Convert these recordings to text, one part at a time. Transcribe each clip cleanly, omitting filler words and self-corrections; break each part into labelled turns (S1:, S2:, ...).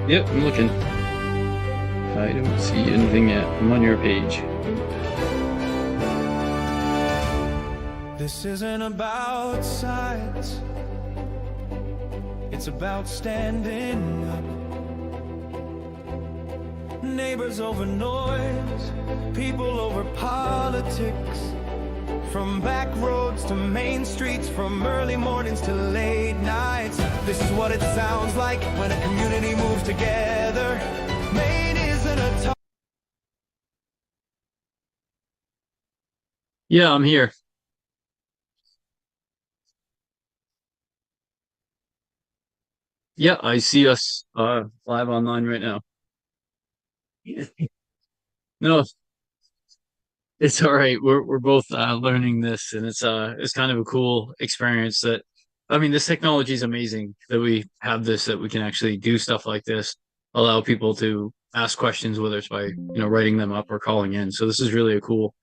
S1: Yep, I'm looking. I don't see anything yet. I'm on your page.
S2: This isn't about sides, it's about standing up. Neighbors over noise, people over politics. From back roads to main streets, from early mornings to late nights. This is what it sounds like when a community moves together. Maine isn't a
S1: Yeah, I'm here. Yeah, I see us live online right now. No, it's all right. We're both learning this, and it's kind of a cool experience. That I mean, this technology is amazing that we have this, that we can actually do stuff like this, allow people to ask questions, whether it's by writing them up or calling in. So this is really a cool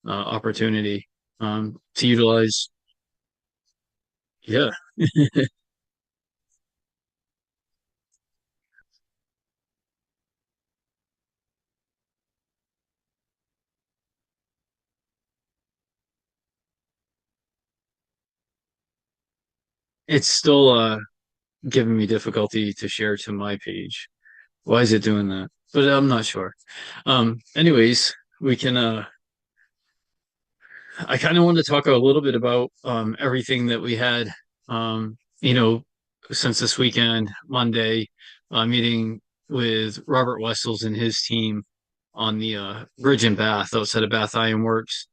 S1: opportunity to utilize. Yeah, it's still giving me difficulty to share to my page. Why is it doing that? But I'm not sure. Anyways, we can I kind of wanted to talk a little bit about everything that we had you know since this weekend, Monday, meeting with Robert Wessels and his team on the bridge in Bath outside of Bath Iron Works,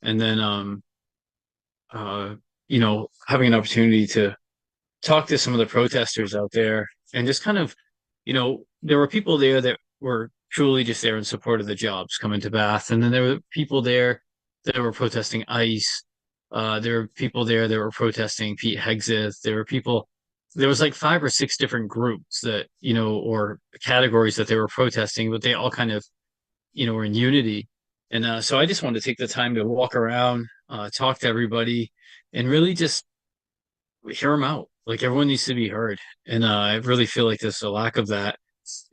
S1: and then uh having an opportunity to talk to some of the protesters out there, and just kind of, there were people there that were truly just there in support of the jobs coming to Bath. And then there were people there that were protesting ICE. There were people there that were protesting Pete Hegseth. There was like five or six different groups that, or categories that they were protesting, but they all kind of, were in unity. And so I just wanted to take the time to walk around, talk to everybody, and really just hear them out. Like, everyone needs to be heard, and I really feel like there's a lack of that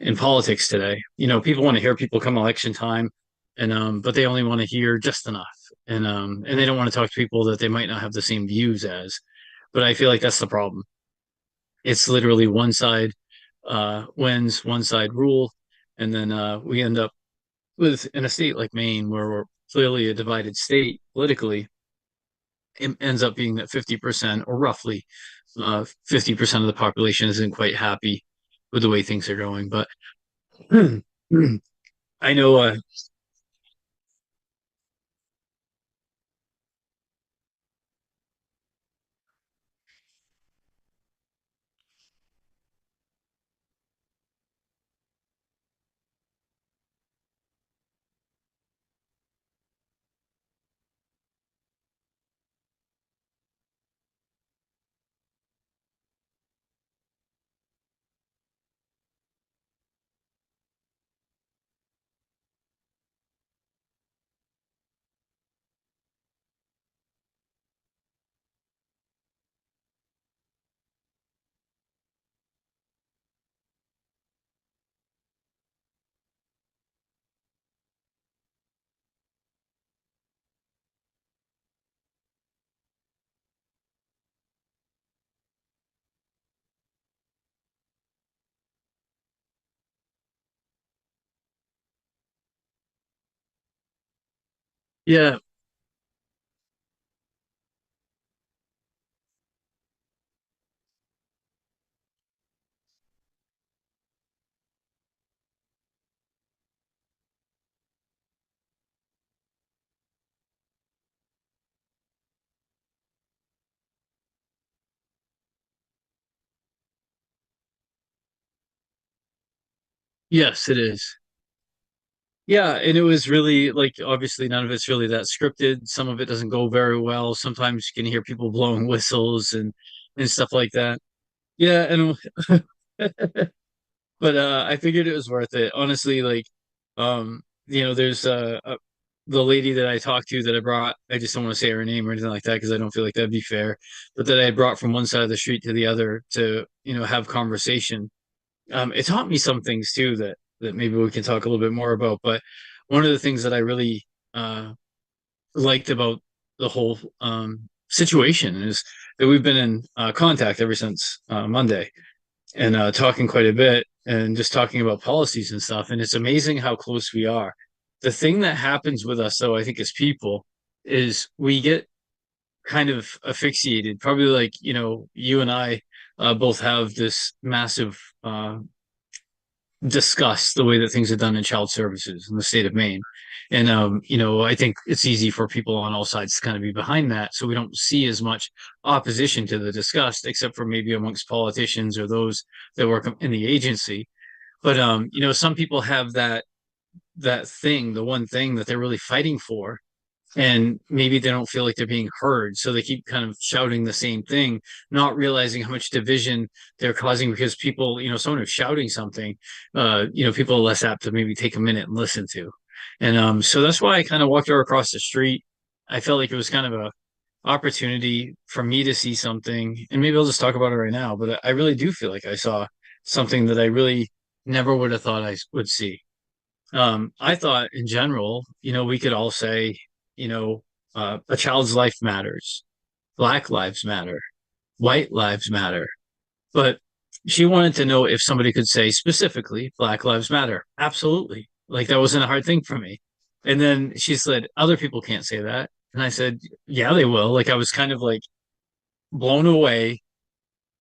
S1: in politics today. People want to hear people come election time, and but they only want to hear just enough, and they don't want to talk to people that they might not have the same views as. But I feel like that's the problem. It's literally one side wins, one side rule, and then we end up with, in a state like Maine, where we're clearly a divided state politically. It ends up being that 50%, or roughly 50% of the population, isn't quite happy with the way things are going. But I know, yeah, yes, it is. Yeah, and it was really, like, obviously none of it's really that scripted. Some of it doesn't go very well. Sometimes you can hear people blowing whistles and stuff like that. Yeah, and but I figured it was worth it. Honestly, like, there's the lady that I talked to, that I brought. I just don't want to say her name or anything like that, because I don't feel like that'd be fair. But that I had brought from one side of the street to the other to, have conversation. It taught me some things too that maybe we can talk a little bit more about. But one of the things that I really uh, liked about the whole situation is that we've been in contact ever since Monday and talking quite a bit and just talking about policies and stuff. And it's amazing how close we are. The thing that happens with us, though, I think as people, is we get kind of asphyxiated. Probably like, you and I both have this massive discuss the way that things are done in child services in the state of Maine. And, I think it's easy for people on all sides to kind of be behind that. So we don't see as much opposition to the disgust, except for maybe amongst politicians or those that work in the agency. But, some people have that thing, the one thing that they're really fighting for, and maybe they don't feel like they're being heard, so they keep kind of shouting the same thing, not realizing how much division they're causing, because people, someone who's shouting something, people are less apt to maybe take a minute and listen to. And so that's why I kind of walked her across the street. I felt like it was kind of a opportunity for me to see something, and maybe I'll just talk about it right now, but I really do feel like I saw something that I really never would have thought I would see. I thought in general, we could all say, you know, a child's life matters, Black lives matter, white lives matter. But she wanted to know if somebody could say specifically, Black lives matter. Absolutely. Like that wasn't a hard thing for me. And then she said, other people can't say that. And I said, yeah, they will. Like I was kind of like blown away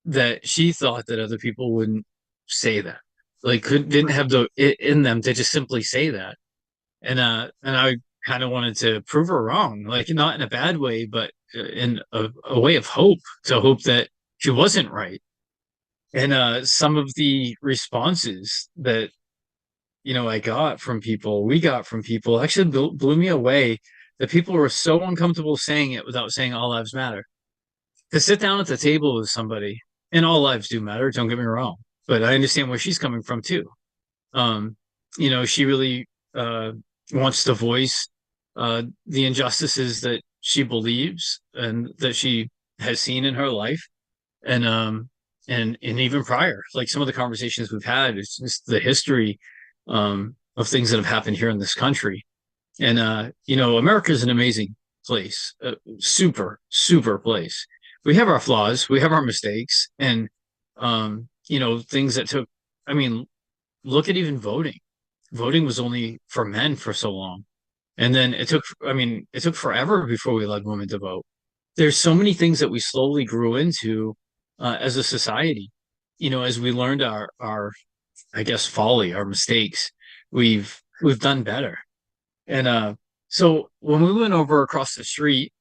S1: that she thought that other people wouldn't say that. Like didn't have the it in them to just simply say that. And I kind of wanted to prove her wrong, like not in a bad way, but in a way of hope, to hope that she wasn't right. And some of the responses that we got from people actually blew me away. That people were so uncomfortable saying it without saying all lives matter. To sit down at the table with somebody, and all lives do matter, don't get me wrong, but I understand where she's coming from too. Um, she really wants to voice the injustices that she believes and that she has seen in her life, and and even prior, like some of the conversations we've had, it's just the history of things that have happened here in this country. And America is an amazing place, a super super place. We have our flaws, we have our mistakes, and things that took. I mean, look at even voting. Voting was only for men for so long. And then it took forever before we allowed women to vote. There's so many things that we slowly grew into as a society. As we learned I guess, folly, our mistakes, we've done better. And so when we went over across the street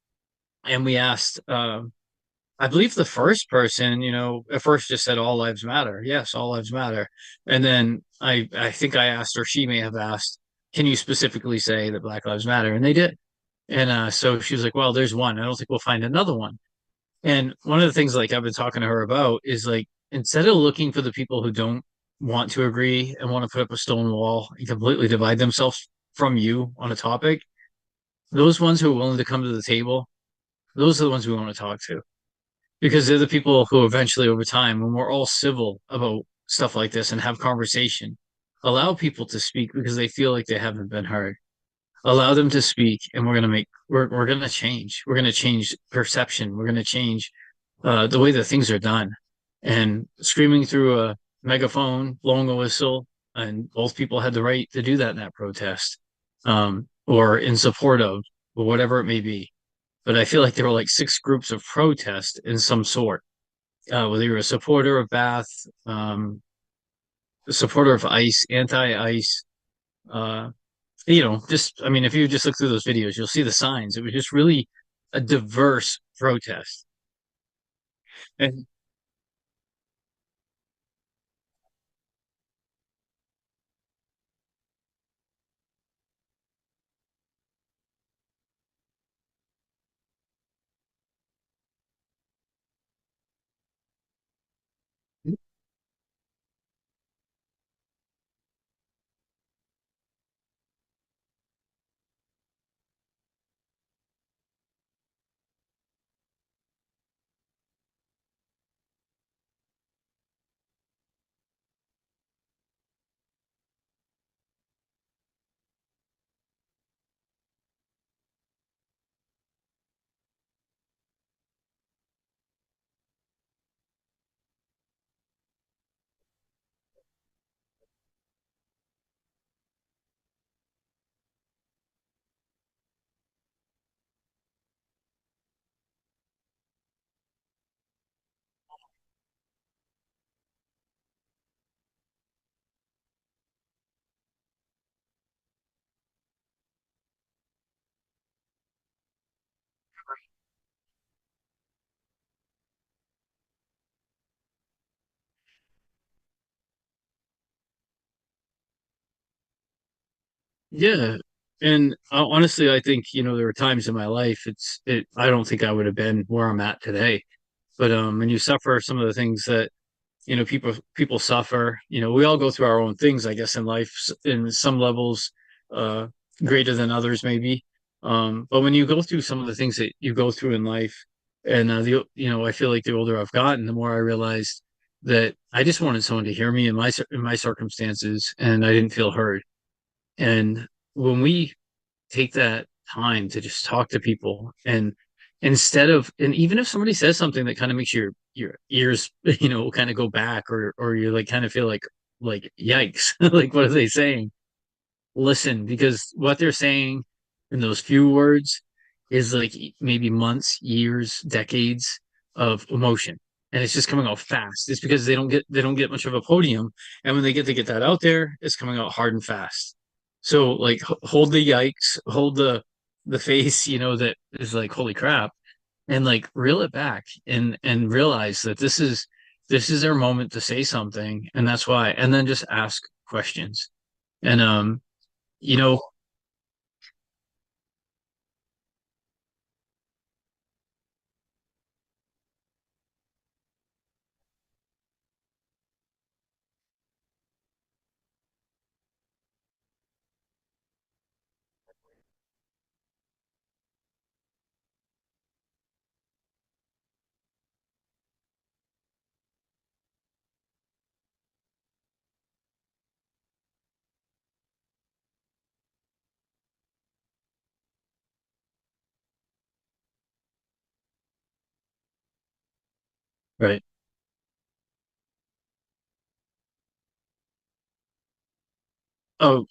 S1: and we asked, I believe the first person, at first just said all lives matter. Yes, all lives matter. And then I think I asked, or she may have asked, can you specifically say that Black Lives Matter? And they did. And so she was like, well, there's one. I don't think we'll find another one. And one of the things like I've been talking to her about is like instead of looking for the people who don't want to agree and want to put up a stone wall and completely divide themselves from you on a topic, those ones who are willing to come to the table, those are the ones we want to talk to, because they're the people who eventually over time, when we're all civil about stuff like this and have conversation, allow people to speak because they feel like they haven't been heard. Allow them to speak, and we're gonna change. We're gonna change perception. We're gonna change the way that things are done. And screaming through a megaphone, blowing a whistle, and both people had the right to do that in that protest, or in support of, or whatever it may be. But I feel like there were like six groups of protest in some sort, whether you're a supporter of Bath, a supporter of ICE, anti-ICE, uh, just, I mean, if you just look through those videos, you'll see the signs. It was just really a diverse protest. And Yeah. And honestly, I think, there were times in my life I don't think I would have been where I'm at today. But when you suffer some of the things that, people suffer, we all go through our own things, I guess, in life, in some levels, uh, greater than others, maybe. But when you go through some of the things that you go through in life, and I feel like the older I've gotten, the more I realized that I just wanted someone to hear me in my circumstances, and I didn't feel heard. And when we take that time to just talk to people, and even if somebody says something that kind of makes your ears kind of go back, or you like kind of feel like yikes, like what are they saying? Listen, because what they're saying in those few words is like maybe months, years, decades of emotion. And it's just coming out fast. It's because they don't get much of a podium. And when they get that out there, it's coming out hard and fast. So like hold the yikes, hold the face, that is like, holy crap, and like reel it back and realize that this is their moment to say something, and that's why. And then just ask questions. And you know, right. Oh,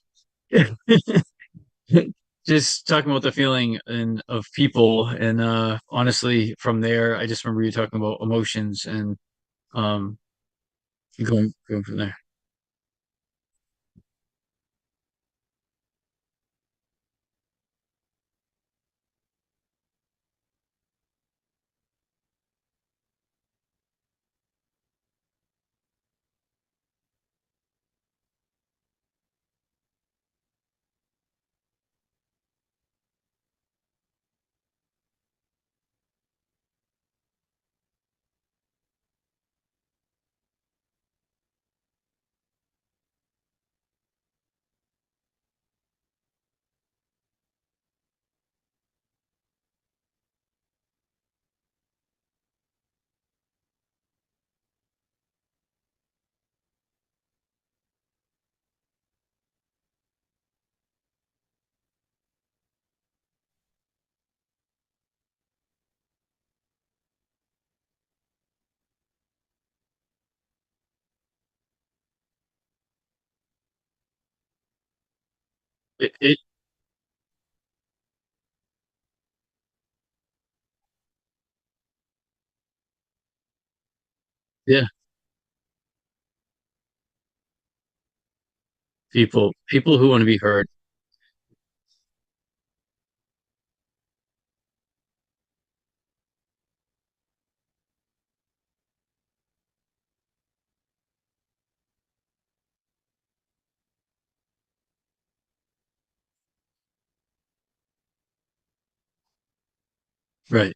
S1: just talking about the feeling and of people, and honestly, from there, I just remember you talking about emotions, and um, going from there. It Yeah, people who want to be heard. Right.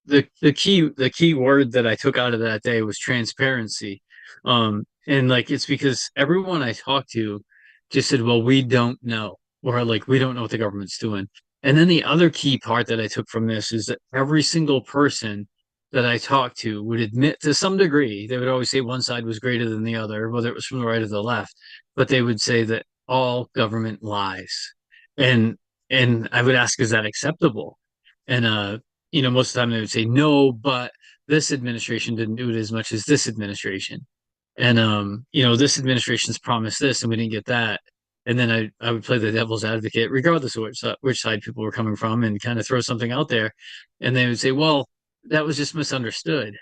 S1: The key word that I took out of that day was transparency. And like it's because everyone I talked to just said, well, we don't know, or like we don't know what the government's doing. And then the other key part that I took from this is that every single person that I talked to would admit to some degree, they would always say one side was greater than the other, whether it was from the right or the left, but they would say that all government lies. And and I would ask, is that acceptable? And most of the time they would say no, but this administration didn't do it as much as this administration. And this administration's promised this and we didn't get that. And then I would play the devil's advocate, regardless of which side people were coming from, and kind of throw something out there. And they would say, well, that was just misunderstood.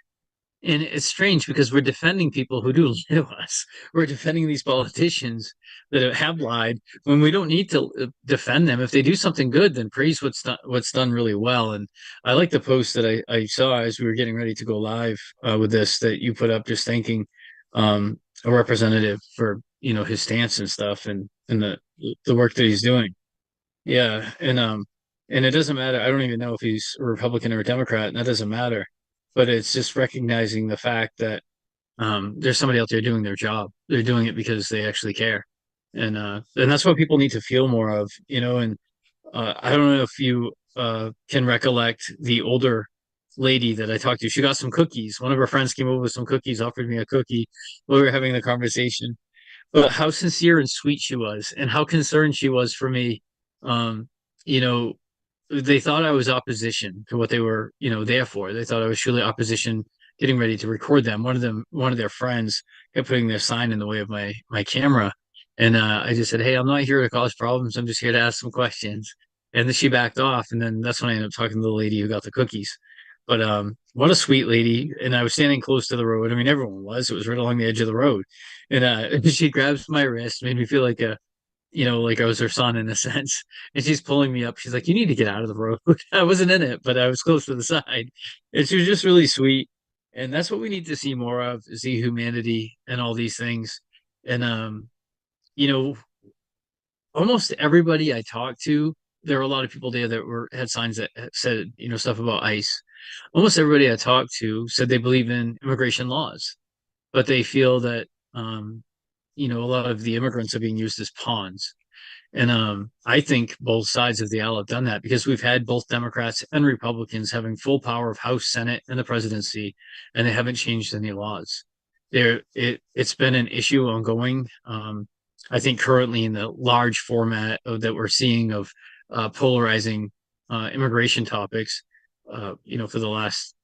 S1: And it's strange because we're defending people who do lie to us. We're defending these politicians that have lied when we don't need to defend them. If they do something good, then praise what's done really well. And I like the post that I saw as we were getting ready to go live with this that you put up, just thanking a representative for his stance and stuff and the work that he's doing. Yeah, and it doesn't matter. I don't even know if he's a Republican or a Democrat, and that doesn't matter. But it's just recognizing the fact that there's somebody out there doing their job. They're doing it because they actually care, and that's what people need to feel more of. And I don't know if you can recollect the older lady that I talked to. She got some cookies. One of her friends came over with some cookies, offered me a cookie while we were having the conversation. But how sincere and sweet she was, and how concerned she was for me. Um, you know, they thought I was opposition to what they were, there for. They thought I was truly opposition, getting ready to record them. One of their friends kept putting their sign in the way of my camera, and I just said, "Hey, I'm not here to cause problems. I'm just here to ask some questions." And then she backed off, and then that's when I ended up talking to the lady who got the cookies. But what a sweet lady! And I was standing close to the road. I mean, everyone was. It was right along the edge of the road, and she grabs my wrist, made me feel like like I was her son in a sense. And she's pulling me up. She's like, "You need to get out of the road." I wasn't in it, but I was close to the side. And she was just really sweet. And that's what we need to see more of is the humanity and all these things. And you know, almost everybody I talked to, there were a lot of people there that had signs that said, stuff about ICE. Almost everybody I talked to said they believe in immigration laws, but they feel that a lot of the immigrants are being used as pawns. And I think both sides of the aisle have done that because we've had both Democrats and Republicans having full power of House, Senate, and the presidency, and they haven't changed any laws. It's been an issue ongoing. I think currently in the large format that we're seeing of polarizing immigration topics, for the last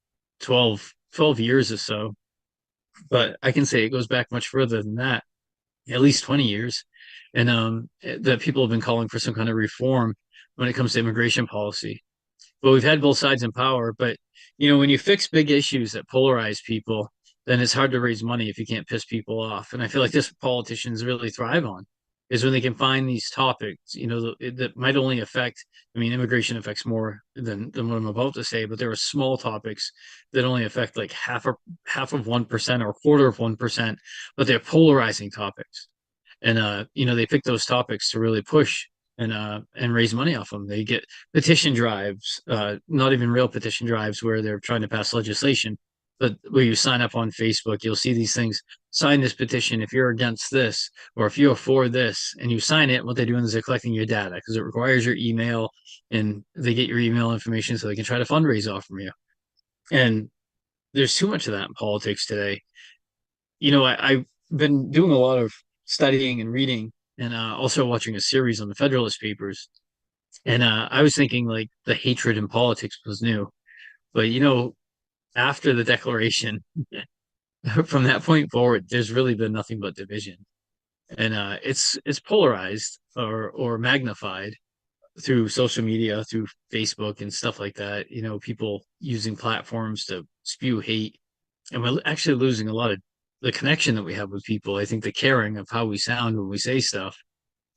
S1: 12 years or so. But I can say it goes back much further than that, at least 20 years, and that people have been calling for some kind of reform when it comes to immigration policy. But we've had both sides in power. But when you fix big issues that polarize people, then it's hard to raise money if you can't piss people off. And I feel like this politicians really thrive on is when they can find these topics, that might only affect. I mean, immigration affects more than what I'm about to say, but there are small topics that only affect like half of 1% or a quarter of 1%, but they're polarizing topics. And they pick those topics to really push and raise money off them. They get petition drives, not even real petition drives where they're trying to pass legislation, but where you sign up on Facebook, you'll see these things. Sign this petition if you're against this, or if you're for this, and you sign it. What they're doing is they're collecting your data because it requires your email, and they get your email information so they can try to fundraise off from you. And there's too much of that in politics today. I've been doing a lot of studying and reading and also watching a series on the Federalist Papers. And I was thinking like the hatred in politics was new. But, after the Declaration, from that point forward, there's really been nothing but division. And it's polarized or magnified through social media, through Facebook and stuff like that. People using platforms to spew hate, and we're actually losing a lot of the connection that we have with people. I think the caring of how we sound when we say stuff,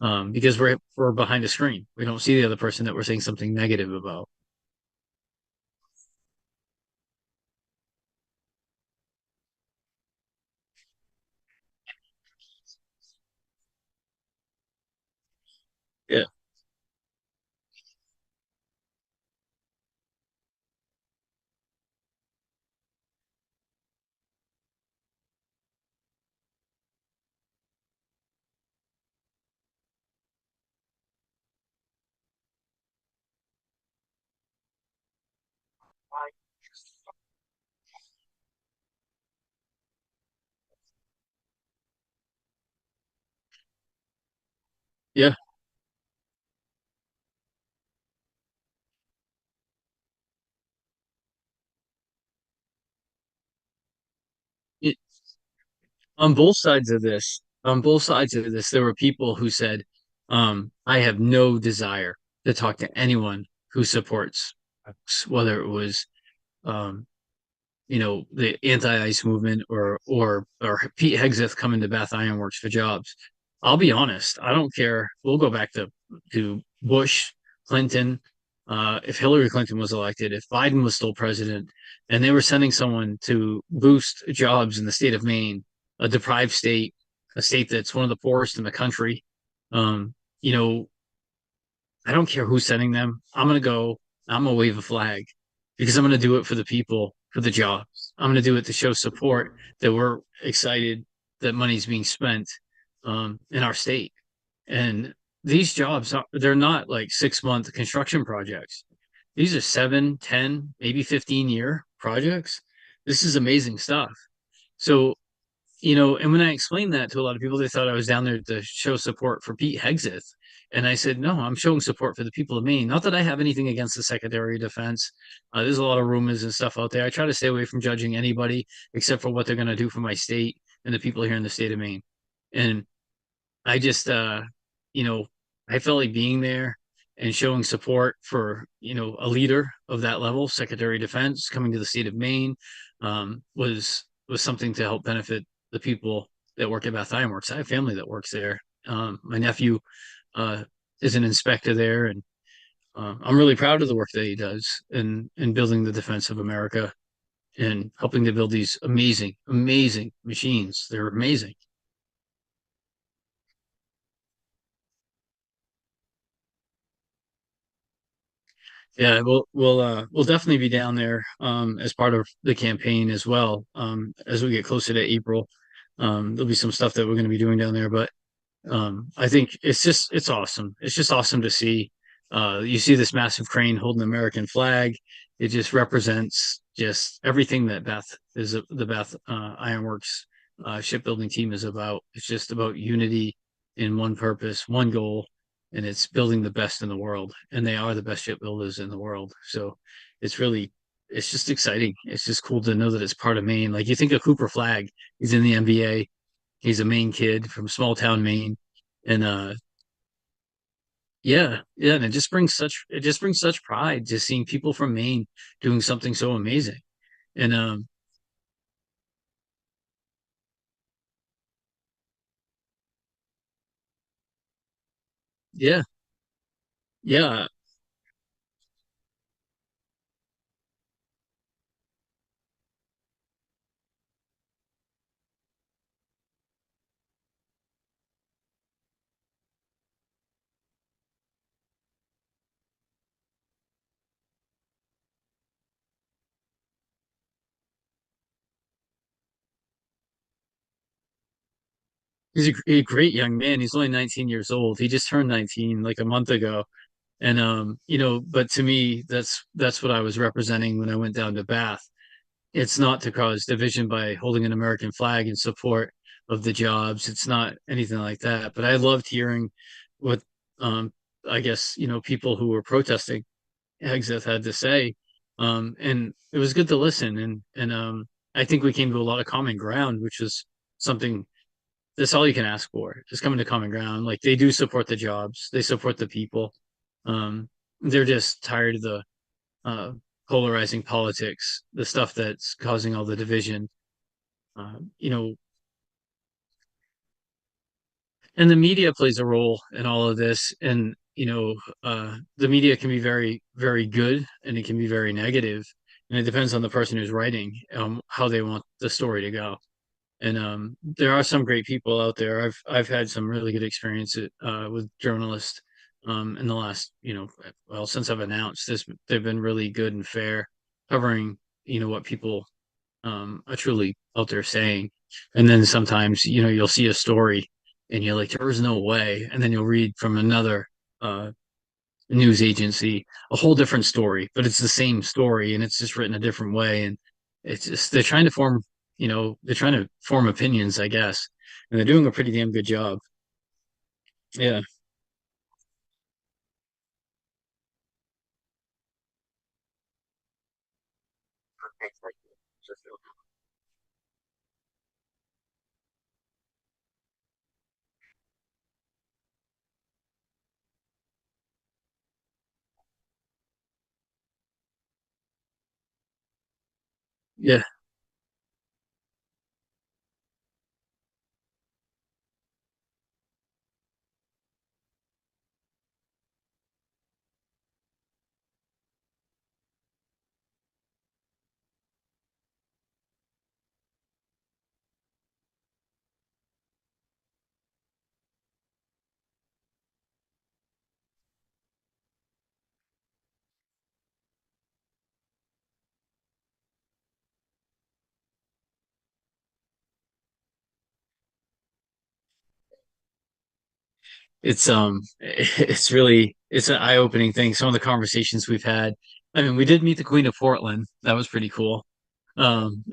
S1: because we're behind a screen. We don't see the other person that we're saying something negative about. Yeah, yeah. It, on both sides of this, there were people who said, "I have no desire to talk to anyone who supports X," whether it was um, the anti-ice movement or Pete Hegseth coming to Bath Iron Works for jobs. I'll be honest, I don't care. We'll go back to Bush, Clinton. If Hillary Clinton was elected, if Biden was still president, and they were sending someone to boost jobs in the state of Maine, a deprived state, a state that's one of the poorest in the country, um, you know, I don't care who's sending them. I'm gonna go. I'm gonna wave a flag because I'm gonna do it for the people, for the jobs. I'm gonna do it to show support that we're excited that money's being spent in our state. And these jobs, they're not like 6 month construction projects. These are 7, 10, maybe 15-year projects. This is amazing stuff. So and when I explained that to a lot of people, they thought I was down there to show support for Pete Hegseth. And I said, no, I'm showing support for the people of Maine. Not that I have anything against the Secretary of Defense. There's a lot of rumors and stuff out there. I try to stay away from judging anybody except for what they're going to do for my state and the people here in the state of Maine. And I just, you know, I felt like being there and showing support for, a leader of that level, Secretary of Defense, coming to the state of Maine, was something to help benefit the people that work at Bath Iron Works. I have family that works there. My nephew uh, is an inspector there, and I'm really proud of the work that he does in building the defense of America and helping to build these amazing, amazing machines. They're amazing. Yeah, we'll definitely be down there as part of the campaign as well. As we get closer to April, there'll be some stuff that we're going to be doing down there. But I think it's awesome. It's just awesome to see. You see this massive crane holding the American flag. It just represents just everything that the Bath Ironworks shipbuilding team is about. It's just about unity in one purpose, one goal, and it's building the best in the world. And they are the best shipbuilders in the world. So it's really, it's just exciting. It's just cool to know that it's part of Maine. Like you think of Cooper Flag, he's in the NBA. He's a Maine kid from small town Maine, and yeah, yeah, and it just brings such pride just seeing people from Maine doing something so amazing. And yeah, yeah, he's a great young man. He's only 19 years old. He just turned 19 like a month ago. And but to me, that's what I was representing when I went down to Bath. It's not to cause division by holding an American flag in support of the jobs. It's not anything like that. But I loved hearing what um, I guess people who were protesting Hegseth had to say, and it was good to listen. And I think we came to a lot of common ground, which is something that's all you can ask for. Just coming to common ground. Like they do support the jobs, they support the people. They're just tired of the uh, polarizing politics, the stuff that's causing all the division. Uh, you know, and the media plays a role in all of this. And the media can be very, very good, and it can be very negative, and it depends on the person who's writing how they want the story to go. And there are some great people out there. I've had some really good experience with journalists in the last, well, since I've announced this, they've been really good and fair, covering what people are truly out there saying. And then sometimes, you'll see a story and you're like, there is no way. And then you'll read from another uh, news agency a whole different story, but it's the same story and it's just written a different way. And it's just, they're trying to form opinions, I guess. And they're doing a pretty damn good job. Yeah. Yeah. it's really it's an eye-opening thing. Some of the conversations we've had. I mean, we did meet the Queen of Portland. That was pretty cool. Um,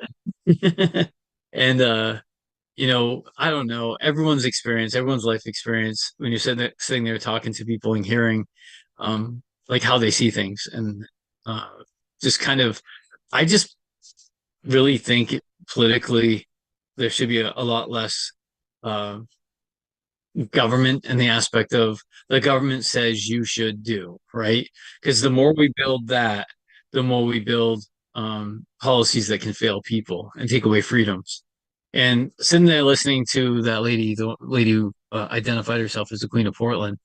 S1: and I don't know, everyone's experience, everyone's life experience when you're sitting there talking to people and hearing like how they see things and uh just kind of I just really think politically there should be a lot less uh, government in the aspect of the government says you should do, right? Because the more we build that, the more we build policies that can fail people and take away freedoms. And sitting there listening to that lady, the lady who identified herself as the Queen of Portland,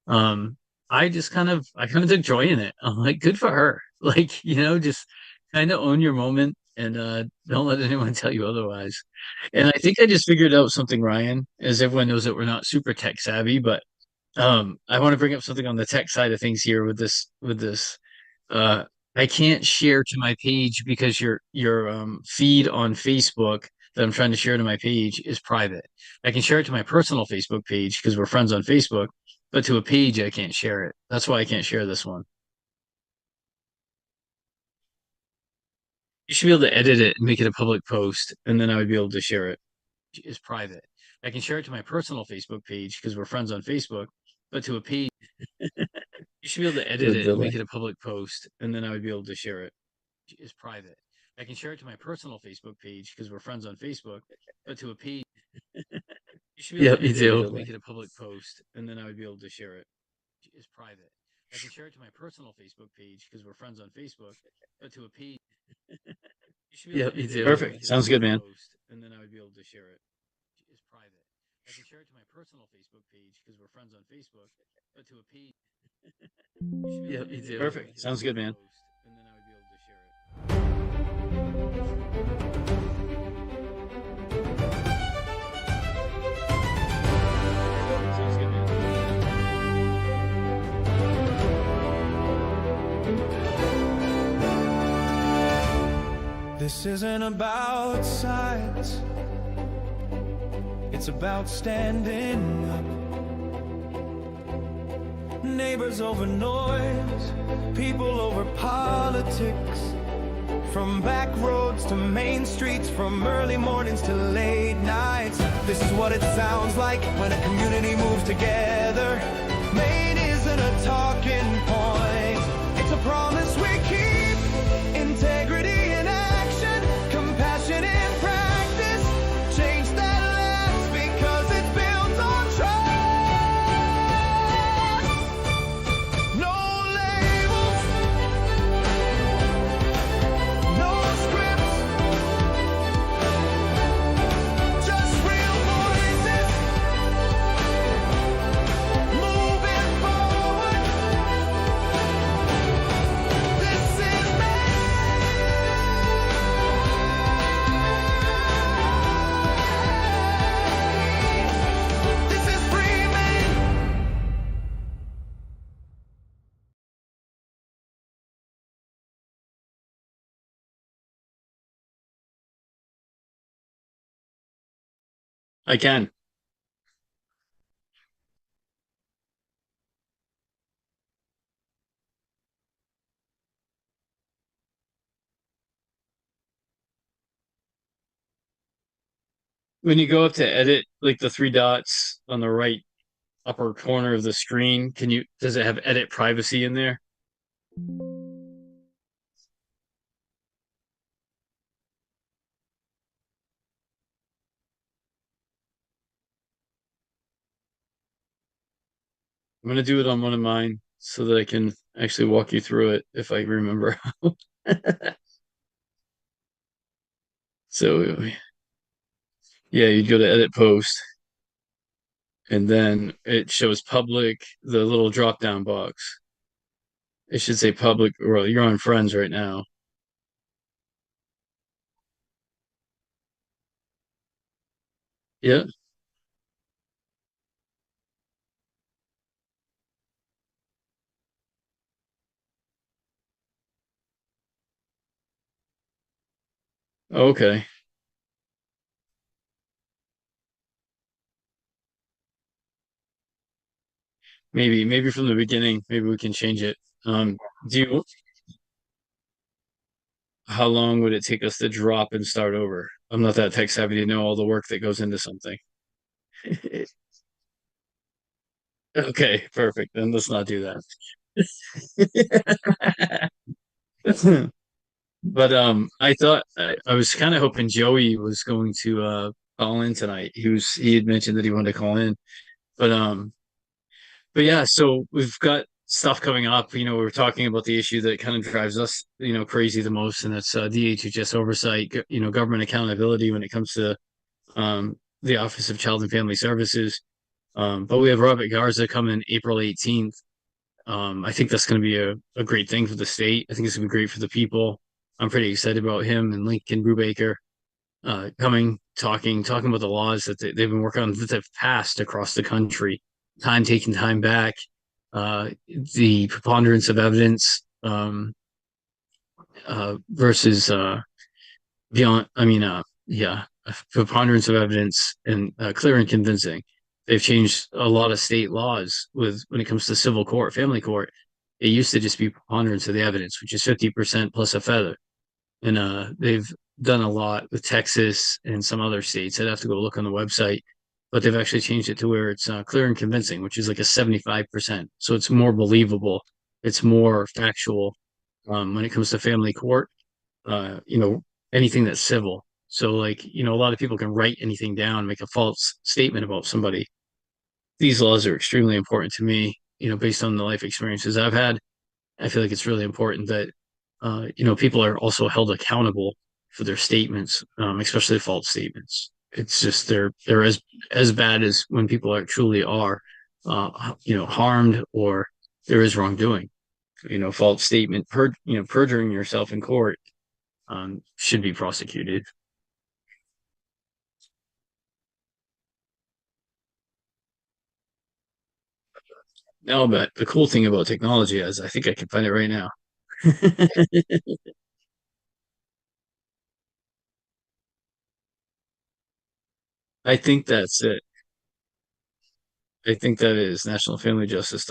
S1: um, I kind of took joy in it. I'm like, good for her. Like, just kind of own your moment and don't let anyone tell you otherwise. And I think I just figured out something, Ryan, as everyone knows that we're not super tech savvy, but I want to bring up something on the tech side of things here with this. Uh, I can't share to my page because your feed on Facebook that I'm trying to share to my page is private. I can share it to my personal Facebook page because we're friends on Facebook, but to a page I can't share it. That's why I can't share this one. You should be able to edit it and make it a public post, and then I would be able to share it. Is private. I can share it to my personal Facebook page because we're friends on Facebook, but to a page, you should be able to edit it and make it a public post, and then I would be able to share it. Is private. I can share it to my personal Facebook page because we're friends on Facebook, but to a page, you should be able
S2: Yep,
S1: to
S2: me
S1: edit it
S2: too.
S1: and make it a public post, and then I would be able to share it. Is private. I can share it to my personal Facebook page because we're friends on Facebook, but to a page, you should be able
S2: Yep,
S1: to
S2: me
S1: edit it and
S2: too.
S1: make Perfect. it a Sounds good,
S2: Sounds
S1: public
S2: good, man.
S1: post, and then I would be able to share it. Is private. I can share it to my personal Facebook page because we're friends on Facebook, but to a page, you should be able to
S2: Yep, me
S1: edit it
S2: too.
S1: and make
S2: Perfect.
S1: it a
S2: Sounds good,
S1: public
S2: man.
S1: post, and then I would be able to share it. Sounds good, man.
S2: This isn't about sides, it's about standing up. Neighbors over noise, people over politics. From back roads to main streets, from early mornings to late nights. This is what it sounds like when a community moves together. Maine isn't a talking point, it's a promise we keep. Integrity in action, compassion in practice. Change that lasts because it's built on trust. No labels, no scripts, just real voices moving forward. This is Maine. This is free Maine.
S1: I can. When you go up to edit, like the three dots on the right upper corner of the screen, does it have edit privacy in there? I'm gonna do it on one of mine so that I can actually walk you through it if I remember. So yeah, you go to edit post and then it shows public, the little drop down box. It should say public, or you're on friends right now. Yeah. Okay. maybe from the beginning, maybe we can change it. Do you, how long would it take us to drop and start over? I'm not that tech savvy to know all the work that goes into something. Okay, perfect. Then let's not do that. But I thought I was kind of hoping Joey was going to call in tonight. He had mentioned that he wanted to call in. But but yeah, so we've got stuff coming up. We were talking about the issue that kind of drives us, crazy the most, and that's DHHS oversight, government accountability when it comes to the Office of Child and Family Services. But we have Robert Garza coming April 18th. I think that's going to be a great thing for the state. I think it's going to be great for the people. I'm pretty excited about him and Lincoln Brubaker coming, talking about the laws that they've been working on that they've passed across the country, time taking time back, the preponderance of evidence versus beyond. I mean, yeah, preponderance of evidence and clear and convincing. They've changed a lot of state laws with when it comes to civil court, family court. It used to just be preponderance of the evidence, which is 50% plus a feather. And they've done a lot with Texas and some other states. I'd have to go look on the website, but they've actually changed it to where it's clear and convincing, which is like a 75%. So it's more believable. It's more factual when it comes to family court. Uh, you know, anything that's civil. So like, a lot of people can write anything down, make a false statement about somebody. These laws are extremely important to me, based on the life experiences I've had. I feel like it's really important that people are also held accountable for their statements, especially false statements. It's just they're as bad as when people are truly are, harmed or there is wrongdoing. False statement, perjuring yourself in court should be prosecuted. No, but the cool thing about technology is I think I can find it right now. I think that's it. I think that is National Family Justice.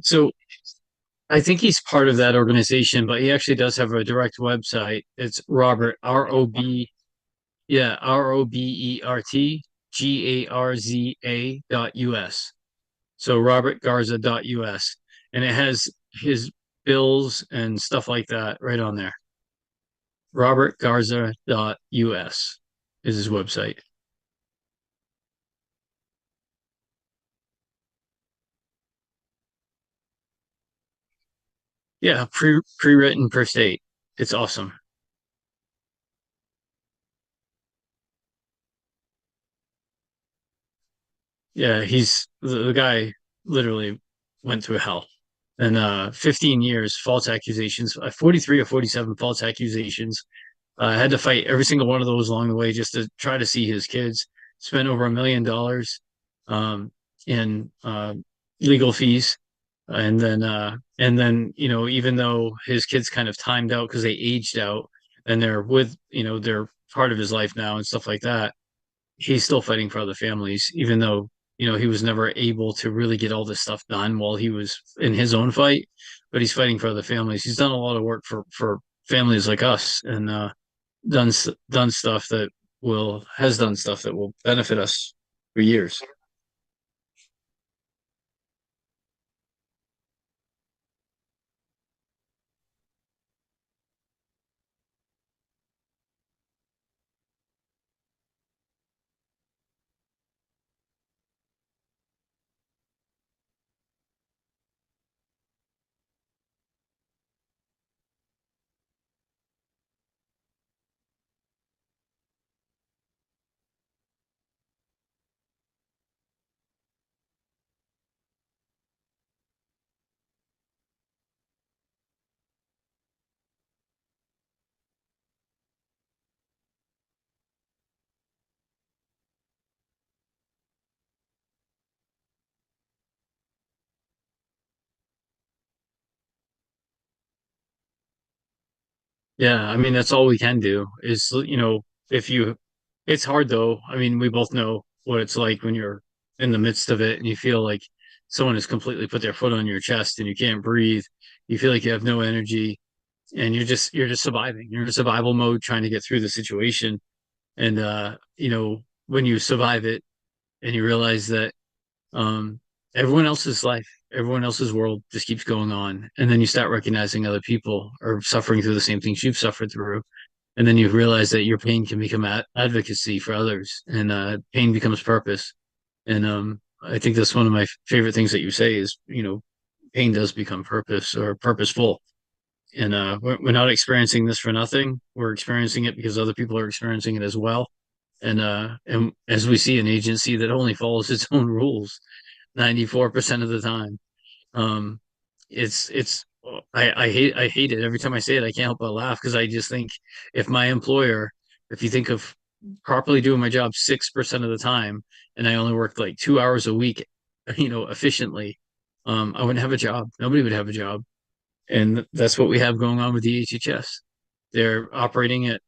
S1: So I think he's part of that organization, but he actually does have a direct website. It's Robert ROBERTGARZA.US. So Robert Garza dot US. And it has his bills and stuff like that right on there. Robert Garza dot US is his website. Yeah, pre-written per state. It's awesome. Yeah, the guy literally went through hell. And 15 years, false accusations, 43 or 47 false accusations. I had to fight every single one of those along the way just to try to see his kids. Spent over $1 million um, in legal fees. And then, even though his kids kind of timed out because they aged out and they're part of his life now and stuff like that, he's still fighting for other families, even though he was never able to really get all this stuff done while he was in his own fight. But he's fighting for other families. He's done a lot of work for families like us, and done stuff that will has done stuff that will benefit us for years. Yeah, I mean that's all we can do is, if you it's hard though. I mean, we both know what it's like when you're in the midst of it and you feel like someone has completely put their foot on your chest and you can't breathe. You feel like you have no energy and you're just surviving. You're in survival mode trying to get through the situation. And when you survive it and you realize that um everyone else's life, everyone else's world just keeps going on. And then you start recognizing other people are suffering through the same things you've suffered through. And then you realize that your pain can become advocacy for others, and pain becomes purpose. And I think that's one of my favorite things that you say is, pain does become purpose or purposeful. And we're not experiencing this for nothing. We're experiencing it because other people are experiencing it as well. And as we see an agency that only follows its own rules 94% of the time, um, it's I hate it every time I say it. I can't help but laugh because I just think if my employer, if you think of properly doing my job 6% of the time, and I only worked like 2 hours a week, efficiently, I wouldn't have a job. Nobody would have a job, and that's what we have going on with the HHS. They're operating at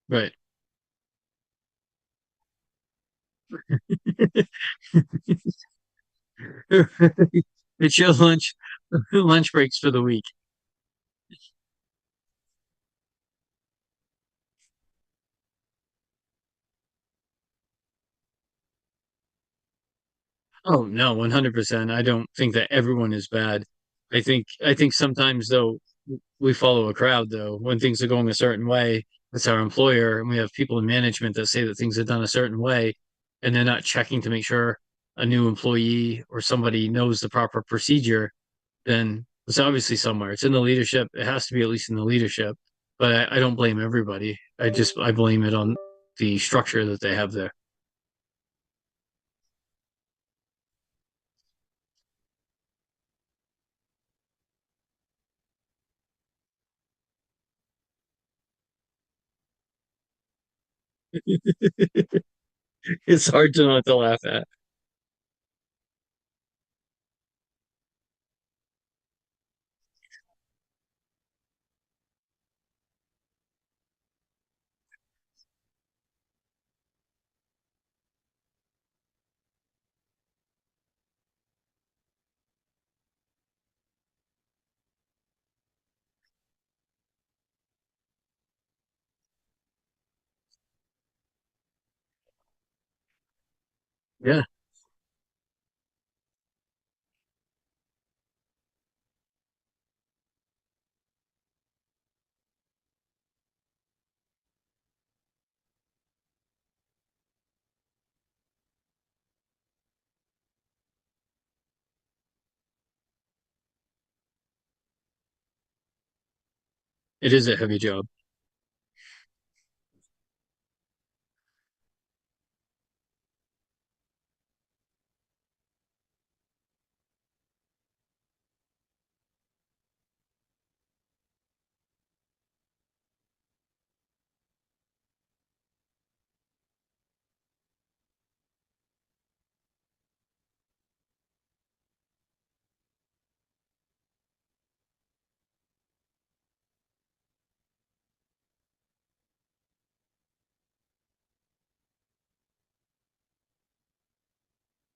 S1: right. It's your lunch breaks for the week. Oh no, 100%. I don't think that everyone is bad. I think sometimes though we follow a crowd though. When things are going a certain way, it's our employer, and we have people in management that say that things are done a certain way, and they're not checking to make sure a new employee or somebody knows the proper procedure, then it's obviously somewhere. It's in the leadership. It has to be at least in the leadership. But I don't blame everybody. I blame it on the structure that they have there. It's hard to not to laugh at. Yeah. It is a heavy job.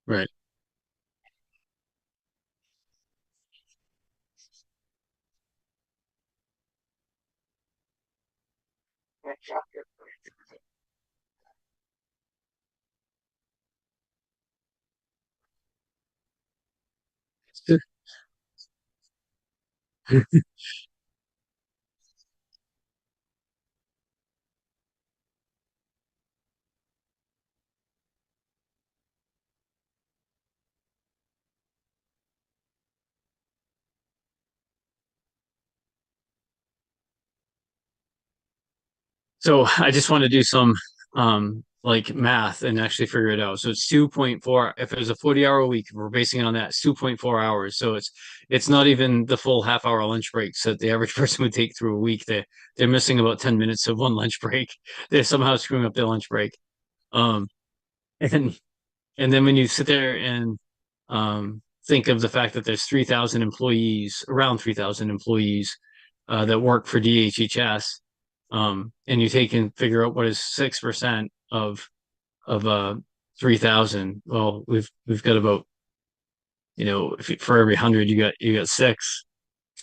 S1: Right. So I just want to do some like math and actually figure it out. So it's 2.4. If it was a 40-hour a week, we're basing it on that, it's 2.4 hours. So it's not even the full half-hour lunch breaks that the average person would take through a week. They're missing about 10 minutes of one lunch break. They're somehow screwing up their lunch break. Um, and and then when you sit there and think of the fact that there's 3,000 employees, around 3,000 employees that work for DHHS, and you take and figure out what is 6% of 3,000. Well, we've got about, if for every 100 you got six,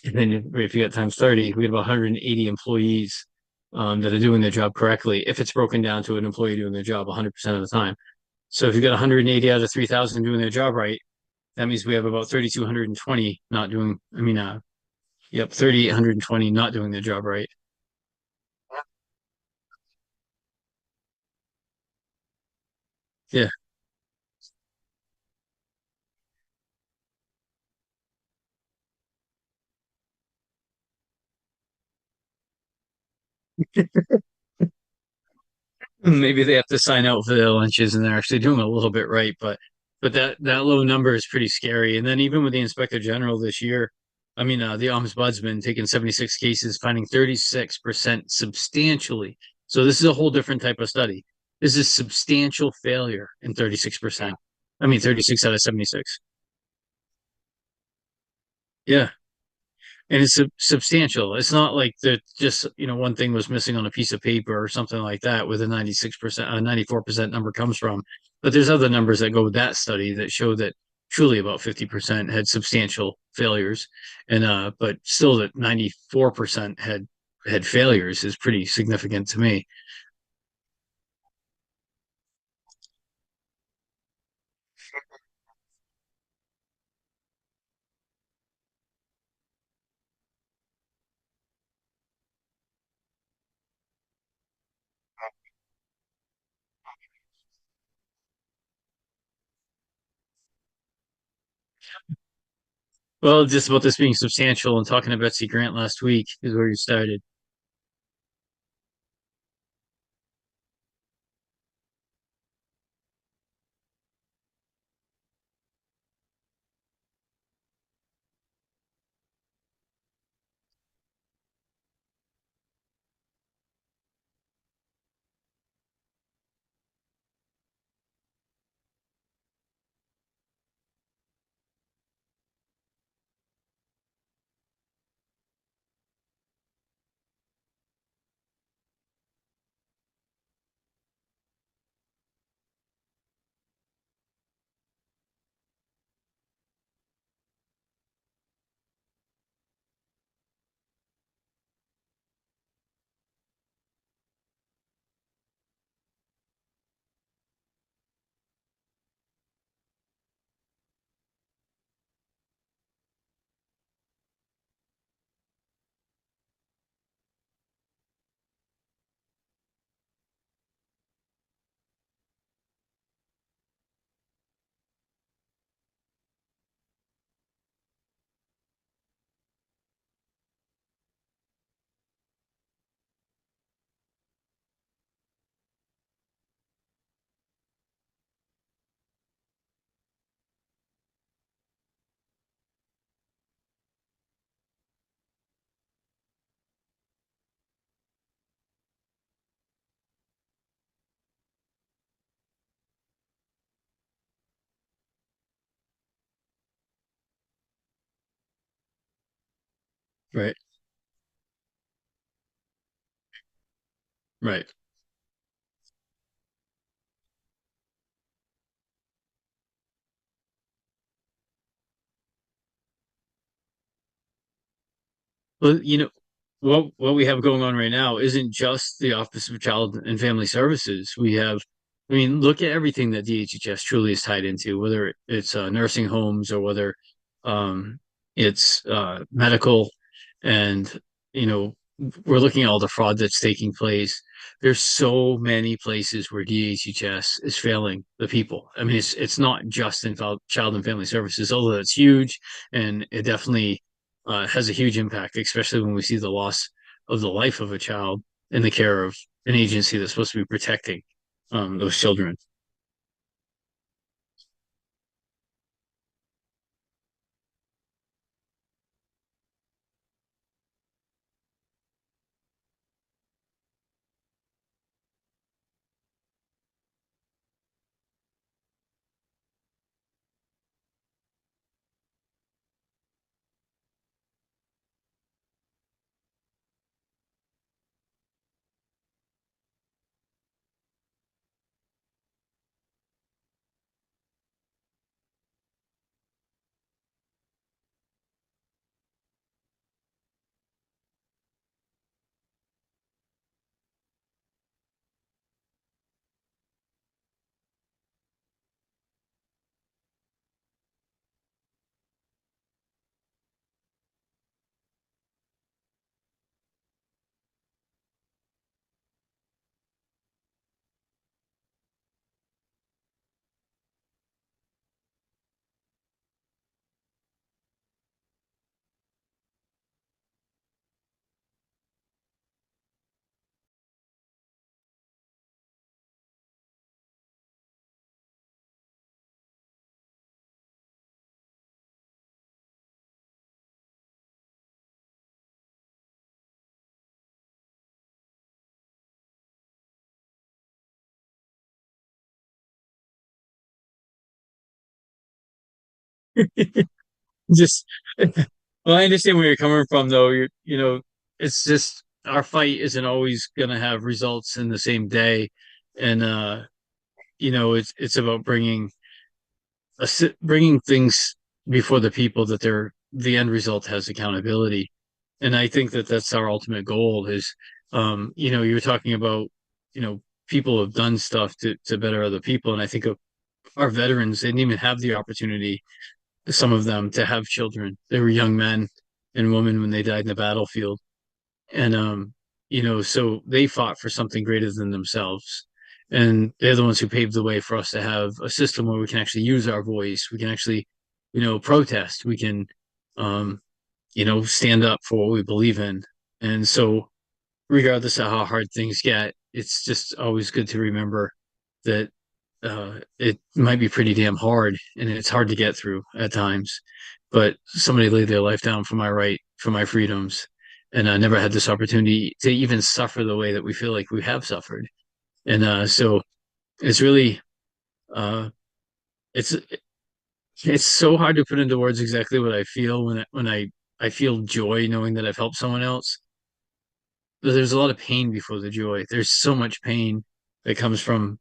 S1: and then if you got times 30, we got about 180 employees that are doing their job correctly. If it's broken down to an employee doing their job 100% of the time. So if you got 180 out of 3,000 doing their job right, that means we have about 3,220 not doing. I mean, yep, 3,820 not doing their job right. Yeah. Maybe they have to sign out for their lunches and they're actually doing a little bit right, but that low number is pretty scary. And then even with the inspector general this year, I mean, the ombudsman taking 76 cases, finding 36% substantially. So this is a whole different type of study. This is substantial failure in 36%. I mean, 36 out of 76. Yeah. And it's substantial. It's not like that just, one thing was missing on a piece of paper or something like that with a 96%, 94% number comes from. But there's other numbers that go with that study that show that truly about 50% had substantial failures. And but still that 94% had failures is pretty significant to me. Well, just about this being substantial and talking to Betsy Grant last week is where you started. Right. Right. Well, what we have going on right now isn't just the Office of Child and Family Services. I mean, look at everything that DHHS truly is tied into, whether it's nursing homes or whether it's medical, and you know, we're looking at all the fraud that's taking place. There's so many places where DHHS is failing the people. I mean, it's not just in child and family services, although it's huge and it definitely has a huge impact, especially when we see the loss of the life of a child in the care of an agency that's supposed to be protecting. those children. Just well, I understand where you're coming from, though. It's just our fight isn't always going to have results in the same day, and it's about bringing things before the people that the end result has accountability, and I think that that's our ultimate goal. Is you were talking about people have done stuff to better other people, and I think of our veterans. They didn't even have the opportunity, some of them, to have children. They were young men and women when they died in the battlefield. And so they fought for something greater than themselves. And they're the ones who paved the way for us to have a system where we can actually use our voice. We can actually, protest. We can stand up for what we believe in. And so regardless of how hard things get, it's just always good to remember that it might be pretty damn hard and it's hard to get through at times. But somebody laid their life down for my right, for my freedoms, and I never had this opportunity to even suffer the way that we feel like we have suffered. And so it's really, uh, it's it's so hard to put into words exactly what I feel when I feel joy knowing that I've helped someone else. There's a lot of pain before the joy. There's so much pain that comes from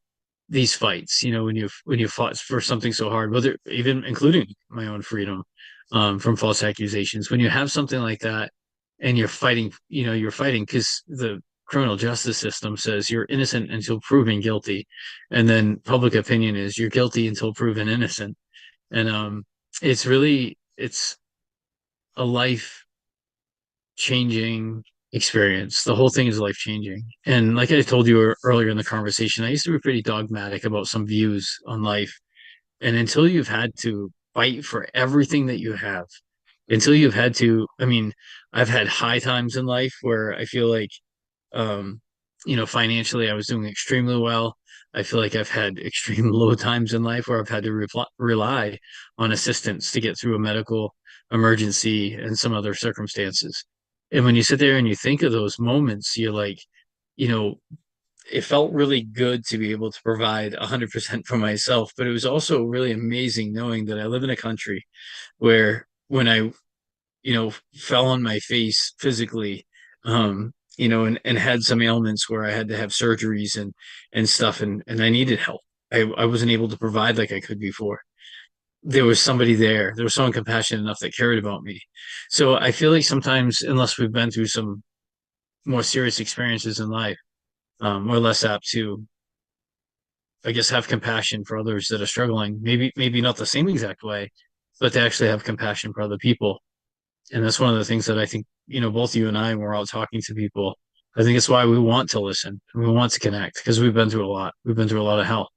S1: these fights, when you fought for something so hard, whether even including my own freedom, from false accusations. When you have something like that and you're fighting because the criminal justice system says you're innocent until proven guilty, and then public opinion is you're guilty until proven innocent. And it's a life changing experience. The whole thing is life changing. And like I told you earlier in the conversation, I used to be pretty dogmatic about some views on life. And until you've had to fight for everything that you have, until you've had to, I mean, I've had high times in life where I feel like, um, financially, I was doing extremely well. I feel like I've had extreme low times in life where I've had to rely on assistance to get through a medical emergency and some other circumstances. And when you sit there and you think of those moments, you're like, you know, it felt really good to be able to provide 100% for myself, but it was also really amazing knowing that I live in a country where when I fell on my face physically, and had some ailments where I had to have surgeries and stuff, and I needed help. I wasn't able to provide like I could before. There was somebody there. There was someone compassionate enough that cared about me. So I feel like sometimes, unless we've been through some more serious experiences in life, we're less apt to, I guess, have compassion for others that are struggling. Maybe not the same exact way, but to actually have compassion for other people. And that's one of the things that I think, both you and I, when we're out talking to people, I think it's why we want to listen and we want to connect because we've been through a lot. We've been through a lot of hell.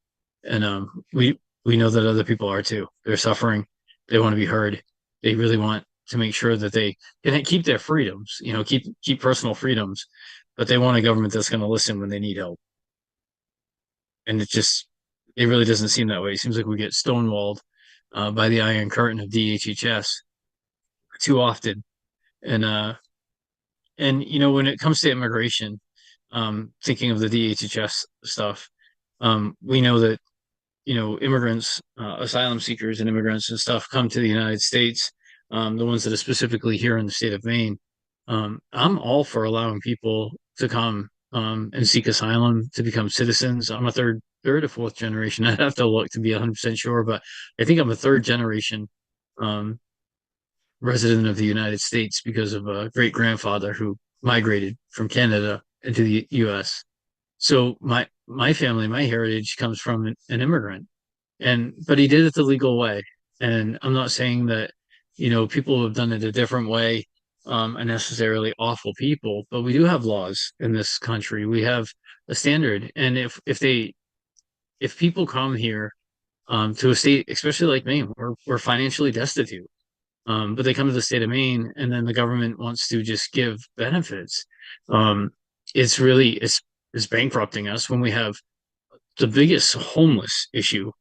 S1: And we know that other people are too. They're suffering. They want to be heard. They really want to make sure that they can keep their freedoms, keep personal freedoms, but they want a government that's going to listen when they need help. and it really doesn't seem that way. It seems like we get stonewalled by the Iron Curtain of DHHS too often. And when it comes to immigration, thinking of the DHHS stuff, we know that immigrants, asylum seekers, and immigrants and stuff come to the United States. The ones that are specifically here in the state of Maine. I'm all for allowing people to come and seek asylum to become citizens. I'm a third or fourth generation. I'd have to look to be 100% sure, but I think I'm a third generation um, resident of the United States because of a great grandfather who migrated from Canada into the U.S. So my family, my heritage comes from an immigrant, but he did it the legal way. And I'm not saying that people who have done it a different way are necessarily awful people, but we do have laws in this country. We have a standard, and if people come here to a state, especially like Maine, we're financially destitute. But they come to the state of Maine, and then the government wants to just give benefits. Um, it's really it's bankrupting us when we have the biggest homeless issue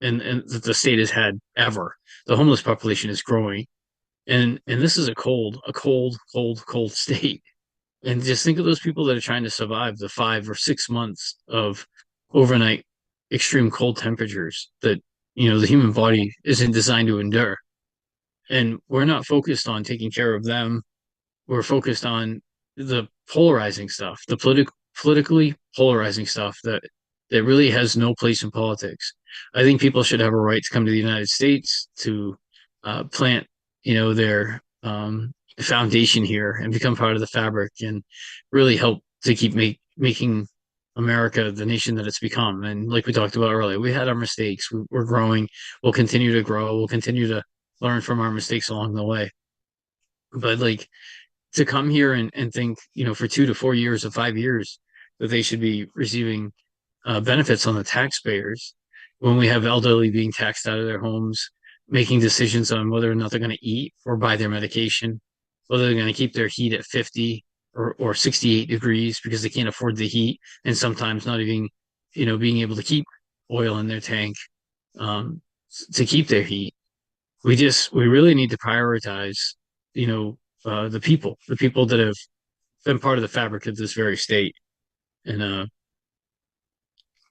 S1: and that the state has had ever. The homeless population is growing, and this is a cold state. And just think of those people that are trying to survive the 5 or 6 months of overnight extreme cold temperatures that the human body isn't designed to endure. And we're not focused on taking care of them. We're focused on the polarizing stuff, the politically polarizing stuff that really has no place in politics. I think people should have a right to come to the United States to plant, their foundation here and become part of the fabric and really help to keep making America the nation that it's become. And like we talked about earlier, we had our mistakes. We're growing. We'll continue to grow. We'll continue to learn from our mistakes along the way. But like to come here and think, for 2 to 4 years or 5 years that they should be receiving benefits on the taxpayers when we have elderly being taxed out of their homes, making decisions on whether or not they're going to eat or buy their medication, whether they're going to keep their heat at 50 or 68 degrees because they can't afford the heat, and sometimes not even, being able to keep oil in their tank um, to keep their heat. We really need to prioritize, the people that have been part of the fabric of this very state. And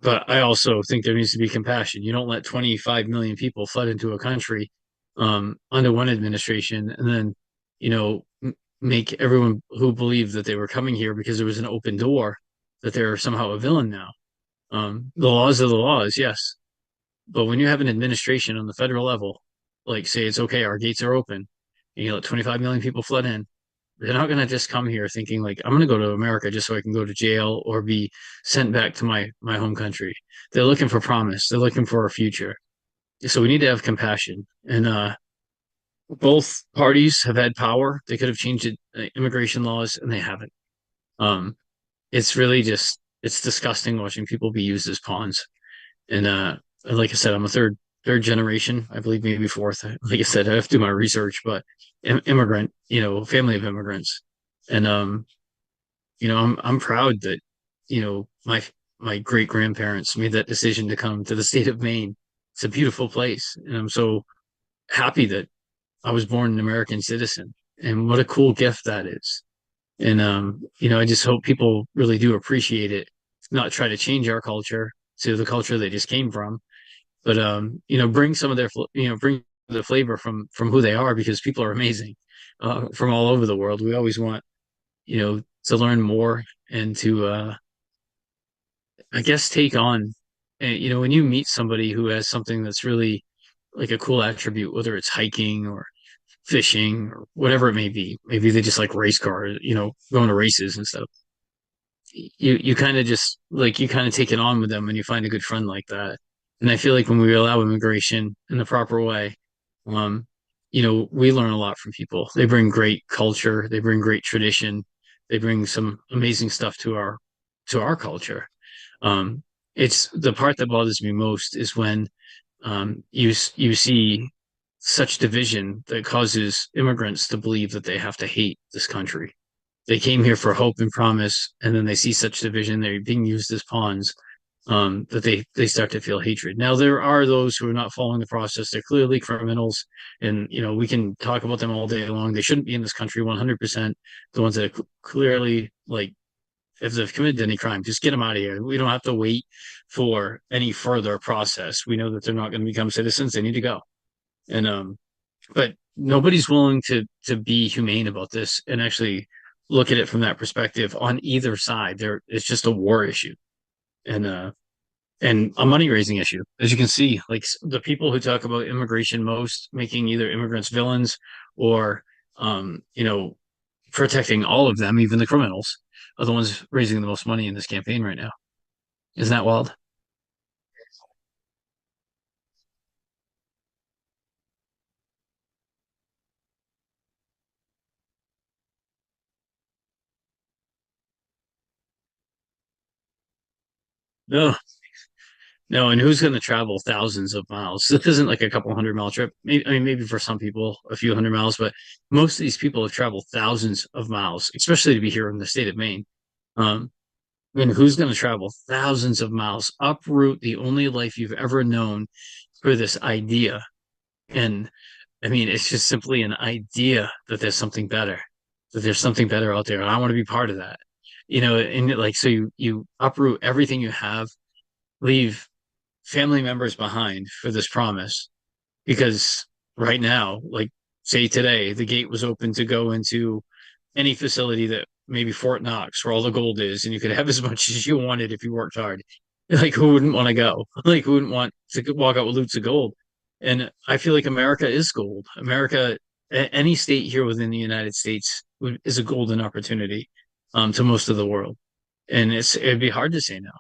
S1: but I also think there needs to be compassion. You don't let 25 million people flood into a country under one administration and then, make everyone who believed that they were coming here because there was an open door that they're somehow a villain now. The laws are the laws, yes. But when you have an administration on the federal level, like say it's okay, our gates are open, and you let 25 million people flood in, they're not going to just come here thinking like I'm going to go to America just so I can go to jail or be sent back to my home country. They're looking for promise. They're looking for a future. So we need to have compassion. And both parties have had power. They could have changed immigration laws, and they haven't. Um, it's really just it's disgusting watching people be used as pawns. And like I said, I'm a third generation, I believe maybe fourth. Like I said, I have to do my research, but immigrant, family of immigrants, and I'm proud that my great grandparents made that decision to come to the state of Maine. It's a beautiful place, and I'm so happy that I was born an American citizen. And what a cool gift that is. And I just hope people really do appreciate it, not try to change our culture to the culture they just came from, but bring some of bring the flavor from who they are because people are amazing from all over the world. We always want to learn more and to I guess take on when you meet somebody who has something that's really like a cool attribute, whether it's hiking or fishing or whatever it may be. Maybe they just like race cars, going to races and stuff. You kind of just like you kind of take it on with them when you find a good friend like that. And I feel like when we allow immigration in the proper way, um, we learn a lot from people. They bring great culture, they bring great tradition, they bring some amazing stuff to our culture. Um, it's the part that bothers me most is when you see such division that causes immigrants to believe that they have to hate this country. They came here for hope and promise, and then they see such division. They're being used as pawns. that they start to feel hatred. Now there are those who are not following the process. They're clearly criminals, and we can talk about them all day long. They shouldn't be in this country 100%. The ones that are clearly like if they've committed any crime, just get them out of here. We don't have to wait for any further process. We know that they're not going to become citizens. They need to go. And but nobody's willing to be humane about this and actually look at it from that perspective on either side. It's just a war issue and a money raising issue. As you can see, like the people who talk about immigration most, making either immigrants villains or protecting all of them, even the criminals, are the ones raising the most money in this campaign right now. Isn't that wild? No, no, and who's going to travel thousands of miles? This isn't like a couple 100 mile trip. Maybe, I mean, maybe for some people, a few 100 miles, but most of these people have traveled thousands of miles, especially to be here in the state of Maine. Um, and who's going to travel thousands of miles, uproot the only life you've ever known for this idea? And I mean, it's just simply an idea that there's something better, that there's something better out there. And I want to be part of that. And like, so you uproot everything you have, leave family members behind for this promise because right now, like say today, the gate was open to go into any facility that maybe Fort Knox, where all the gold is, and you could have as much as you wanted if you worked hard. Like, who wouldn't want to go? Like, who wouldn't want to walk out with loot of gold? And I feel like America is gold. America, any state here within the United States is a golden opportunity to most of the world. And it'd be hard to say no.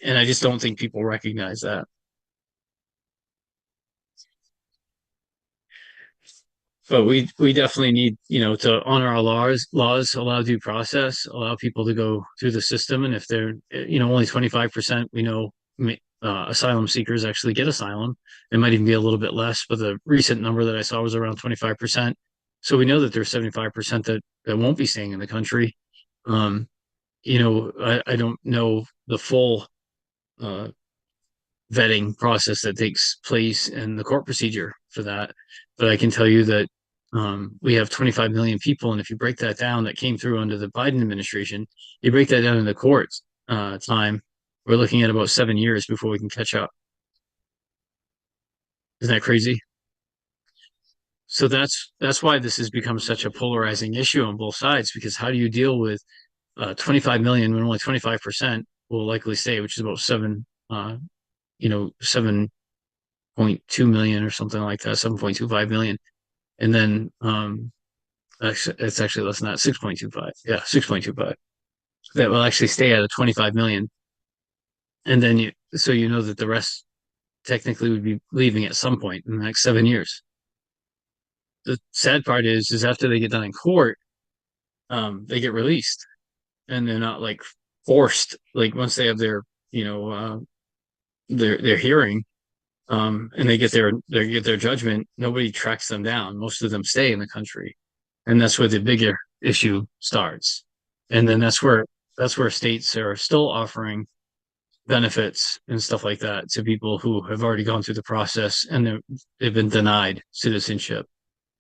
S1: And I just don't think people recognize that. But we definitely need, to honor our laws, allow due process, allow people to go through the system. And if they're, only 25%, we know asylum seekers actually get asylum. It might even be a little bit less, but the recent number that I saw was around 25%. So we know that there's 75% that won't be staying in the country. Um, I don't know the full uh, vetting process that takes place and the court procedure for that. But I can tell you that we have 25 million people, and if you break that down, that came through under the Biden administration, you break that down in the courts time, we're looking at about 7 years before we can catch up. Isn't that crazy? So that's why this has become such a polarizing issue on both sides. Because how do you deal with 25 million when only 25% will likely stay, which is about 7.2 million or something like that, 7.25 million. And then actually, it's actually less than that, 6.25. Yeah, 6.25. That will actually stay at a 25 million. And then so you know that the rest technically would be leaving at some point in the next 7 years. The sad part is after they get done in court, they get released and they're not like forced. Like once they have their hearing, and they get their judgment, nobody tracks them down. Most of them stay in the country, and that's where the bigger issue starts. And then that's where states are still offering benefits and stuff like that to people who have already gone through the process and they've been denied citizenship.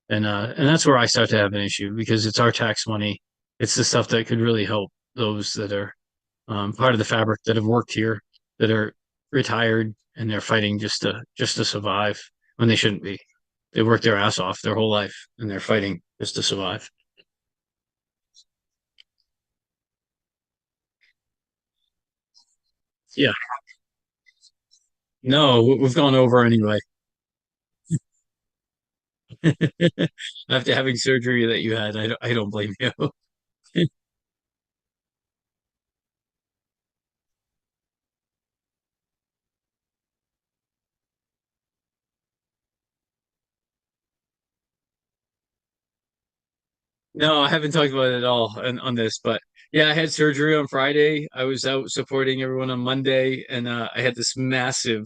S1: And that's where I start to have an issue because it's our tax money. It's the stuff that could really help those that are part of the fabric that have worked here, that are retired, and they're fighting just to survive when they shouldn't be. They work their ass off their whole life, and they're fighting just to survive. Yeah, no, we've gone over anyway. After having surgery that you had, I don't blame you. No, I haven't talked about it at all on this, but yeah, I had surgery on Friday. I was out supporting everyone on Monday, and I had this massive,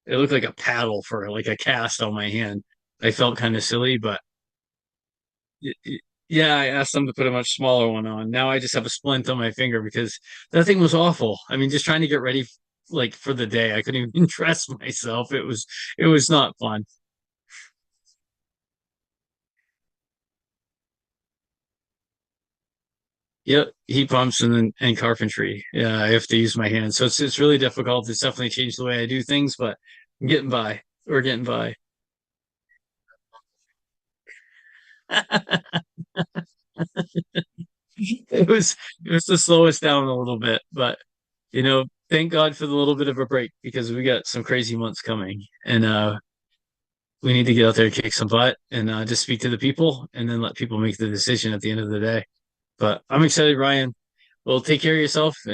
S1: it looked like a paddle for like a cast on my hand. I felt kind of silly, but yeah, I asked them to put a much smaller one on. Now I just have a splint on my finger because that thing was awful. I mean, just trying to get ready. like for the day. I couldn't even dress myself. It was not fun. Yep, heat pumps and carpentry. Yeah, I have to use my hands. So it's really difficult. It's definitely changed the way I do things, but I'm getting by. We're getting by. It was to slow us down a little bit, but thank God for the little bit of a break because we got some crazy months coming, and we need to get out there and kick some butt and just speak to the people, and then let people make the decision at the end of the day. But I'm excited, Ryan. Well, take care of yourself, and